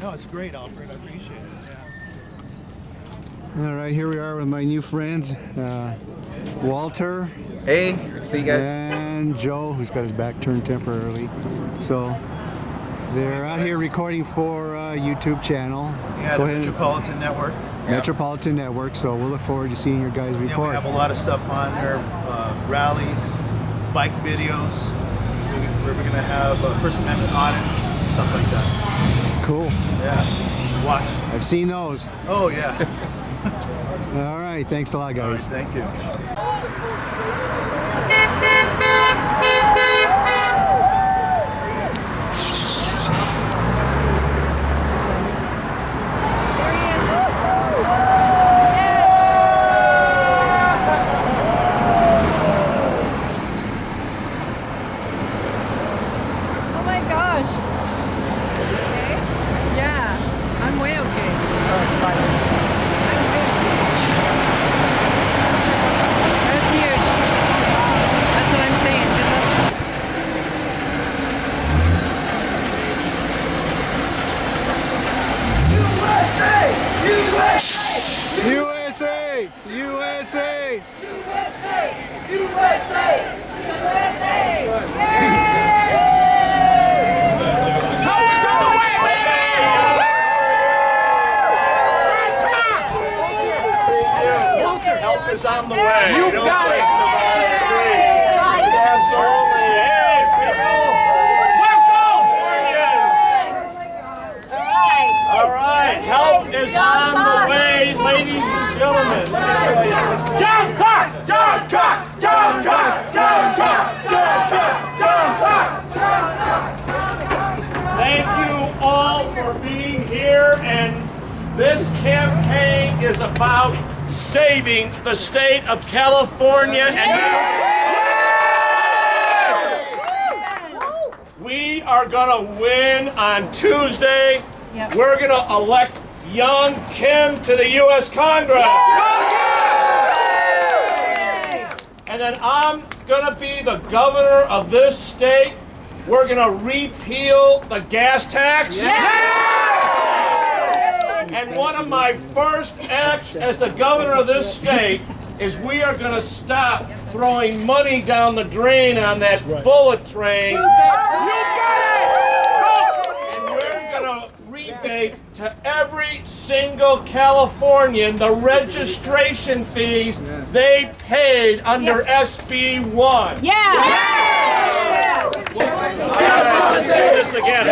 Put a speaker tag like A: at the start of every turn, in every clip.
A: No, it's great, Alfred. I appreciate it.
B: All right, here we are with my new friends, Walter.
C: Hey, see you guys.
B: And Joe, who's got his back turned temporarily. So they're out here recording for a YouTube channel.
A: Yeah, the Metropolitan Network.
B: Metropolitan Network. So we'll look forward to seeing your guys report.
A: Yeah, we have a lot of stuff on there, rallies, bike videos. We're going to have First Amendment audits, stuff like that.
B: Cool.
A: Yeah. Watch.
B: I've seen those.
A: Oh, yeah.
B: All right, thanks a lot, guys.
A: All right, thank you.
D: Oh my gosh. Okay. Yeah, I'm way okay. That's huge. That's what I'm saying.
B: USA! USA!
E: Help is on the way.
C: You got it.
E: Absolutely. Hey, people. Welcome. All right. Help is on the way, ladies and gentlemen. John Cox! John Cox! John Cox! John Cox! John Cox! John Cox! Thank you all for being here, and this campaign is about saving the state of California, and we are gonna win on Tuesday.
D: Yep.
E: We're gonna elect young Kim to the U.S. Congress. And then I'm gonna be the governor of this state. We're gonna repeal the gas tax. And one of my first acts as the governor of this state is we are going to stop throwing money down the drain on that bullet train. You got it! And we're going to rebate to every single Californian the registration fees they paid under SB 1. Let's do this again.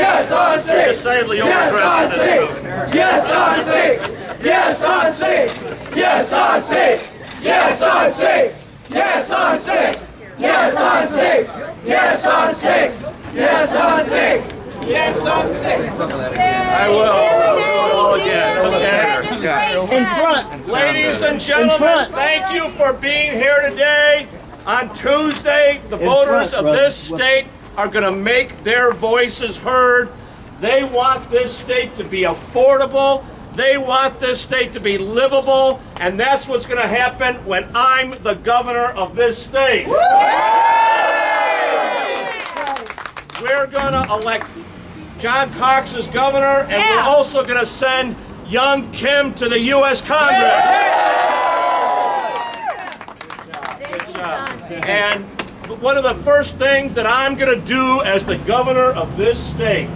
F: Yes on 6!
E: Decidedly overdressed in this movie.
F: Yes on 6! Yes on 6! Yes on 6! Yes on 6! Yes on 6! Yes on 6! Yes on 6! Yes on 6! Yes on 6!
E: I will. All again. Okay.
A: In front.
E: Ladies and gentlemen, thank you for being here today. On Tuesday, the voters of this state are going to make their voices heard. They want this state to be affordable. They want this state to be livable. And that's what's going to happen when I'm the governor of this state. We're going to elect John Cox as governor, and we're also going to send young Kim to the U.S. Congress. Good job. And one of the first things that I'm going to do as the governor of this state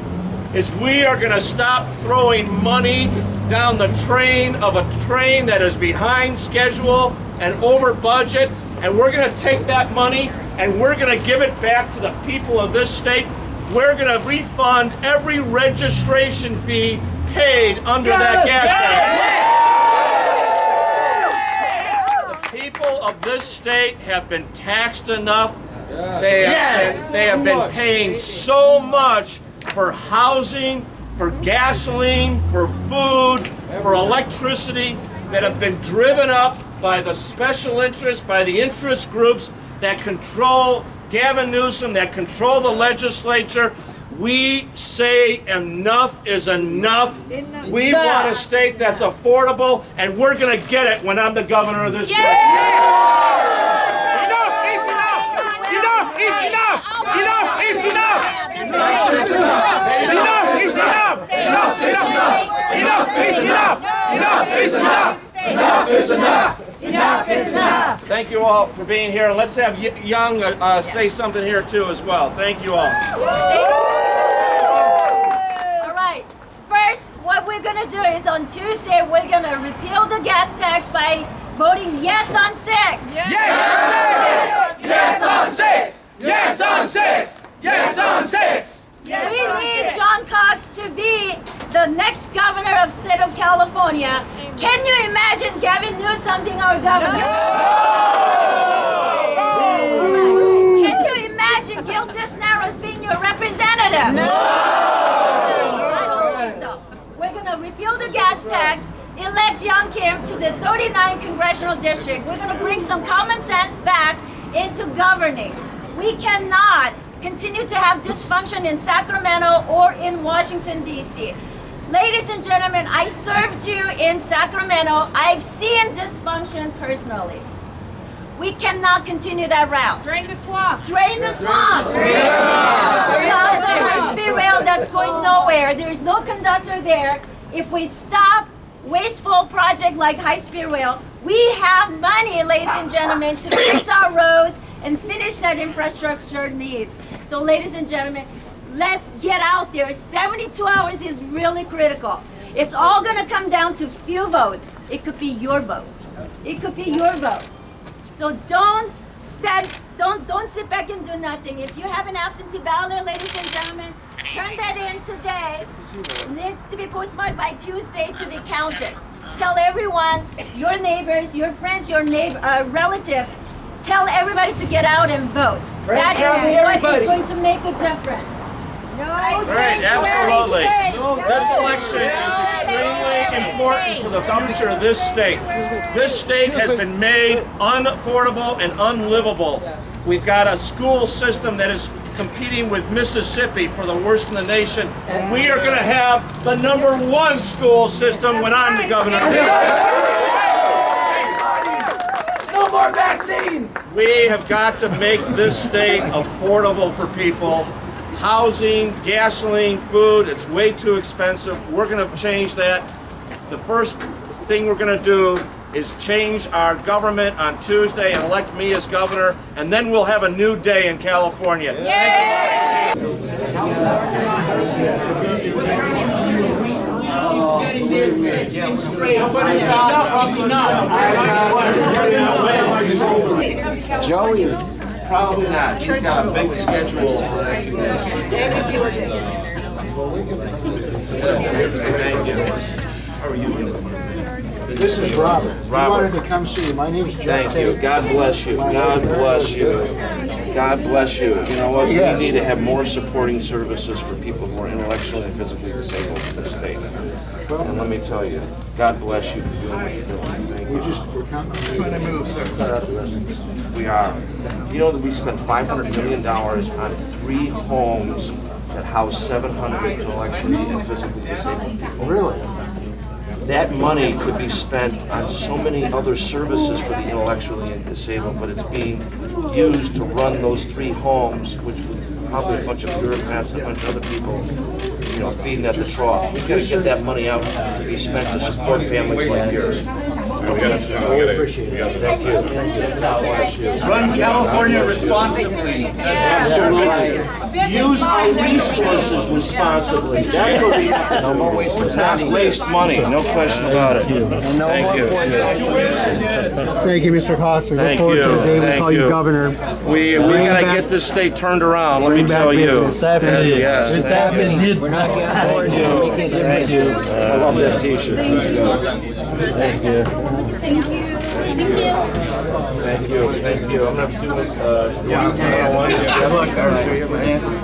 E: is we are going to stop throwing money down the train of a train that is behind schedule and over budget, and we're going to take that money and we're going to give it back to the people of this state. We're going to refund every registration fee paid under that gas tax. The people of this state have been taxed enough. They have been paying so much for housing, for gasoline, for food, for electricity, that have been driven up by the special interests, by the interest groups that control Gavin Newsom, that control the legislature. We say enough is enough. We want a state that's affordable, and we're going to get it when I'm the governor of this state. Enough is enough! Enough is enough! Enough is enough! Thank you all for being here, and let's have Young say something here too as well. Thank you all.
G: All right. First, what we're gonna do is on Tuesday we're gonna repeal the gas tax by voting yes on 6.
F: Yes on 6! Yes on 6! Yes on 6!
G: We need John Cox to be the next governor of state of California. Can you imagine Gavin Newsom being our governor? Can you imagine Gil Cisneros being your representative? I don't think so. We're gonna repeal the gas tax, elect Young Kim to the 39th congressional district. We're gonna bring some common sense back into governing. We cannot continue to have dysfunction in Sacramento or in Washington, D.C. Ladies and gentlemen, I served you in Sacramento. I've seen dysfunction personally. We cannot continue that route.
D: Drain the swamp.
G: Drain the swamp. Stop the high-speed rail that's going nowhere. There's no conductor there. If we stop wasteful project like high-speed rail, we have money, ladies and gentlemen, to fix our roads and finish that infrastructure needs. So ladies and gentlemen, let's get out there. 72 hours is really critical. It's all gonna come down to few votes. It could be your vote. It could be your vote. So don't sit back and do nothing. If you have an absentee ballot, ladies and gentlemen, turn that in today. It needs to be postmarked by Tuesday to be counted. Tell everyone, your neighbors, your friends, your relatives, tell everybody to get out and vote. That is what is going to make a difference.
E: Right, absolutely. This election is extremely important for the future of this state. This state has been made unaffordable and unlivable. We've got a school system that is competing with Mississippi for the worst in the nation, and we are going to have the #1 school system when I'm the governor.
F: No more vaccines!
E: We have got to make this state affordable for people. Housing, gasoline, food, it's way too expensive. We're going to change that. The first thing we're going to do is change our government on Tuesday and elect me as governor, and then we'll have a new day in California.
F: Joey.
E: Probably not. He's got a big schedule. Thank you. How are you?
H: This is Robert. I wanted to come see you. My name's Jeff.
E: Thank you. God bless you. God bless you. God bless you. You know what? We need to have more supporting services for people who are intellectually and physically disabled in this state. And let me tell you, God bless you for doing what you're doing. Thank you.
H: We're trying to move, sir.
E: We are. You know that we spent $500 million on 3 homes that house 700 intellectually and physically disabled people.
H: Really?
E: That money could be spent on so many other services for the intellectually and disabled, but it's being used to run those 3 homes, which probably a bunch of bureaucrats and a bunch of other people, you know, feeding at the trough. We've got to get that money out to be spent to support families like yours. Thank you.
F: Run California responsibly.
E: Absolutely. Use our resources responsibly. That's what we have to do. No more waste money. No question about it. Thank you.
B: Thank you, Mr. Cox. I look forward to the day we call you governor.
E: We got to get this state turned around, let me tell you.
B: It's happening.
E: Yes.
B: It's happening.
F: We're not getting bored.
E: Thank you. I love that t-shirt.
B: Thank you.
G: Thank you. Thank you.
E: Thank you. Thank you. I'm going to have to do this.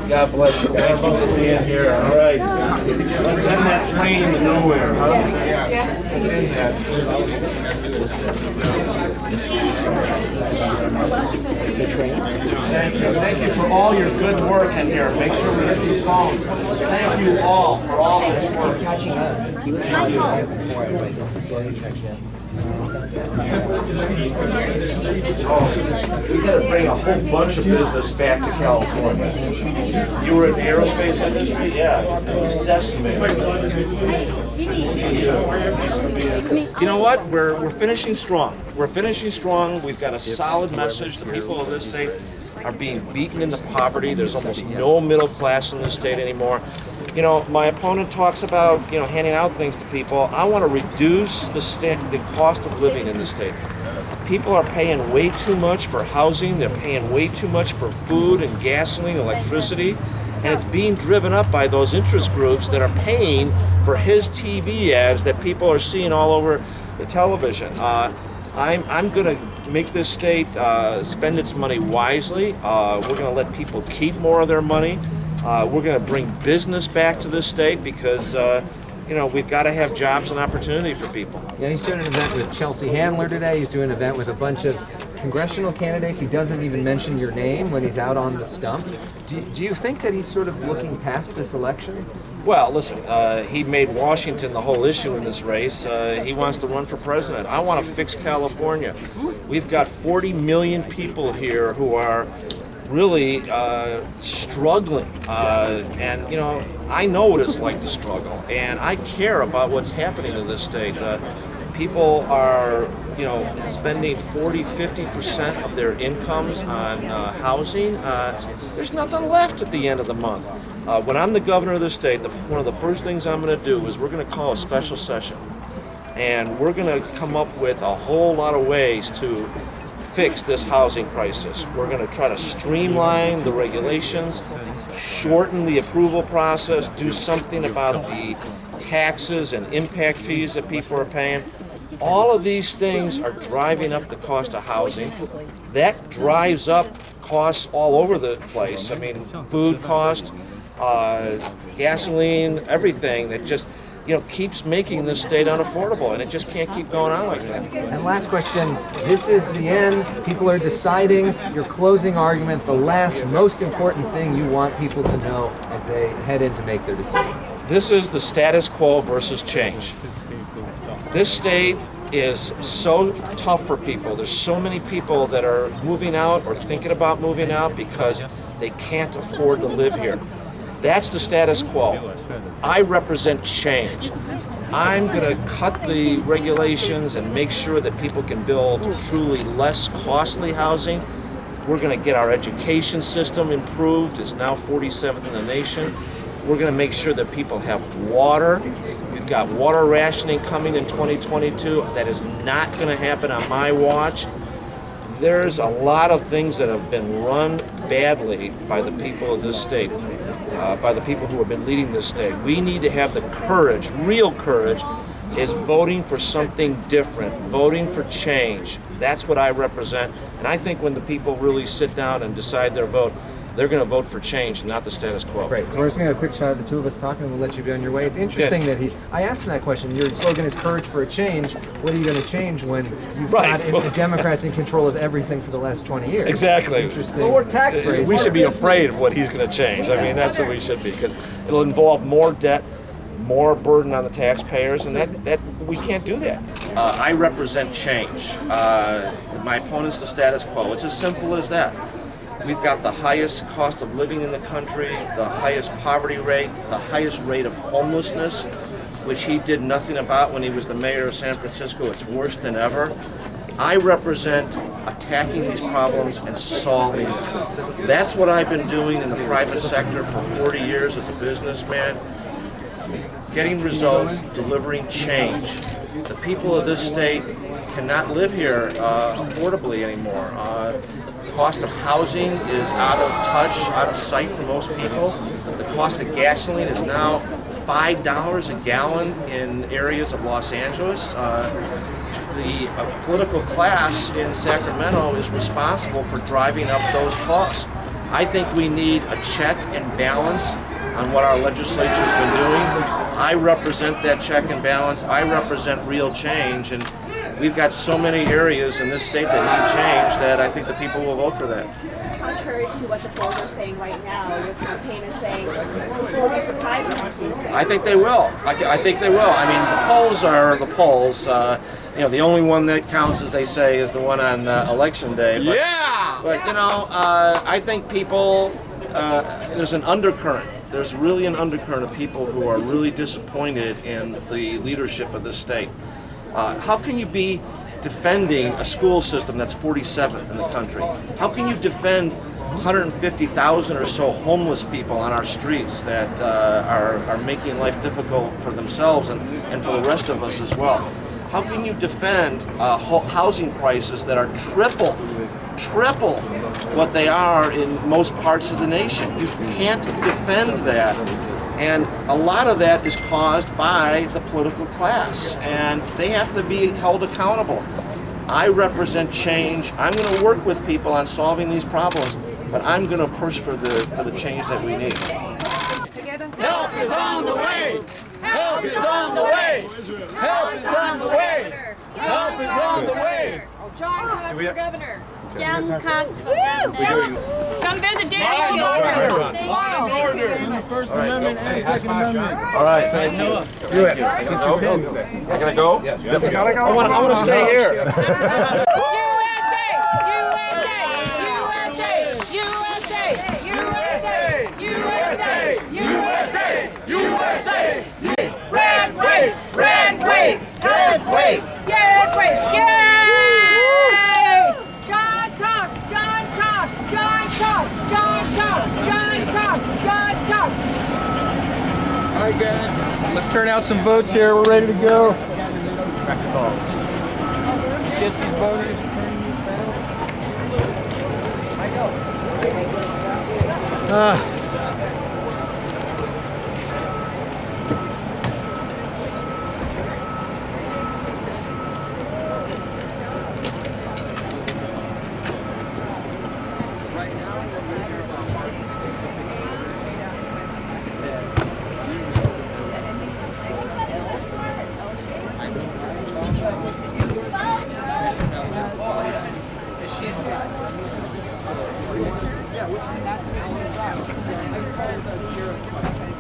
E: God bless you. Thank you for being here. All right. Let's end that train to nowhere. Thank you for all your good work in here. Make sure we hit these phones. Thank you all for all this work. We got to bring a whole bunch of business back to California. You were in the aerospace industry? Yeah, it was decimated. You know what? We're finishing strong. We're finishing strong. We've got a solid message. The people of this state are being beaten into poverty. There's almost no middle class in this state anymore. You know, my opponent talks about, you know, handing out things to people. I want to reduce the cost of living in the state. People are paying way too much for housing. They're paying way too much for food and gasoline, electricity, and it's being driven up by those interest groups that are paying for his TV ads that people are seeing all over the television. I'm going to make this state spend its money wisely. We're going to let people keep more of their money. We're going to bring business back to this state because, you know, we've got to have jobs and opportunity for people.
C: Yeah, he's doing an event with Chelsea Handler today. He's doing an event with a bunch of congressional candidates. He doesn't even mention your name when he's out on the stump. Do you think that he's sort of looking past this election?
E: Well, listen, he made Washington the whole issue in this race. He wants to run for president. I want to fix California. We've got 40 million people here who are really struggling. And, you know, I know what it's like to struggle. And I care about what's happening in this state. People are, you know, spending 40–50% of their incomes on housing. There's nothing left at the end of the month. When I'm the governor of the state, one of the first things I'm going to do is we're going to call a special session. And we're going to come up with a whole lot of ways to fix this housing crisis. We're going to try to streamline the regulations, shorten the approval process, do something about the taxes and impact fees that people are paying. All of these things are driving up the cost of housing. That drives up costs all over the place. I mean, food costs, gasoline, everything that just, you know, keeps making this state unaffordable, and it just can't keep going on like that.
C: And last question, this is the end. People are deciding. Your closing argument, the last most important thing you want people to know as they head in to make their decision.
E: This is the status quo versus change. This state is so tough for people. There's so many people that are moving out or thinking about moving out because they can't afford to live here. That's the status quo. I represent change. I'm going to cut the regulations and make sure that people can build truly less costly housing. We're going to get our education system improved. It's now 47th in the nation. We're going to make sure that people have water. We've got water rationing coming in 2022. That is not going to happen on my watch. There's a lot of things that have been run badly by the people of this state, by the people who have been leading this state. We need to have the courage, real courage, is voting for something different, voting for change. That's what I represent. And I think when the people really sit down and decide their vote, they're going to vote for change, not the status quo.
C: Great. So we're just going to have a quick shot of the two of us talking, and we'll let you be on your way. It's interesting that I asked him that question. Your slogan is courage for a change. What are you going to change when you've got the Democrats in control of everything for the last 20 years?
E: Exactly.
C: Interesting.
E: Well, we're tax free. We should be afraid of what he's going to change. I mean, that's what we should be, because it'll involve more debt, more burden on the taxpayers, and that we can't do that. I represent change. My opponent's the status quo. It's as simple as that. We've got the highest cost of living in the country, the highest poverty rate, the highest rate of homelessness, which he did nothing about when he was the mayor of San Francisco. It's worse than ever. I represent attacking these problems and solving them. That's what I've been doing in the private sector for 40 years as a businessman. Getting results, delivering change. The people of this state cannot live here affordably anymore. Cost of housing is out of touch, out of sight for most people. The cost of gasoline is now $5 a gallon in areas of Los Angeles. The political class in Sacramento is responsible for driving up those costs. I think we need a check and balance on what our legislature's been doing. I represent that check and balance. I represent real change, and we've got so many areas in this state that need change that I think the people will vote for that.
I: Contrary to what the polls are saying right now, your campaign is saying people will be surprised on Tuesday.
E: I think they will. I think they will. I mean, the polls are the polls. You know, the only one that counts, as they say, is the one on election day. But, But you know, I think people, there's an undercurrent. There's really an undercurrent of people who are really disappointed in the leadership of this state. How can you be defending a school system that's 47th in the country? How can you defend 150,000 or so homeless people on our streets that are making life difficult for themselves and for the rest of us as well? How can you defend housing prices that are triple what they are in most parts of the nation? You can't defend that. And a lot of that is caused by the political class, and they have to be held accountable. I represent change. I'm going to work with people on solving these problems, but I'm going to push for the change that we need.
F: Help is on the way! Help is on the way! Help is on the way! Help is on the way!
D: John Cox for governor.
G: John Cox for governor.
D: Come visit Danny.
F: First Amendment and Second Amendment.
E: All right, thank you. Do it. I gotta go? Yes. I want to stay here.
D: USA!
F: Red wave! Red wave! Red wave!
D: Red wave! Yay! John Cox! John Cox! John Cox! John Cox! John Cox! John Cox!
C: All right, guys. Let's turn out some votes here. We're ready to go. Get these voters.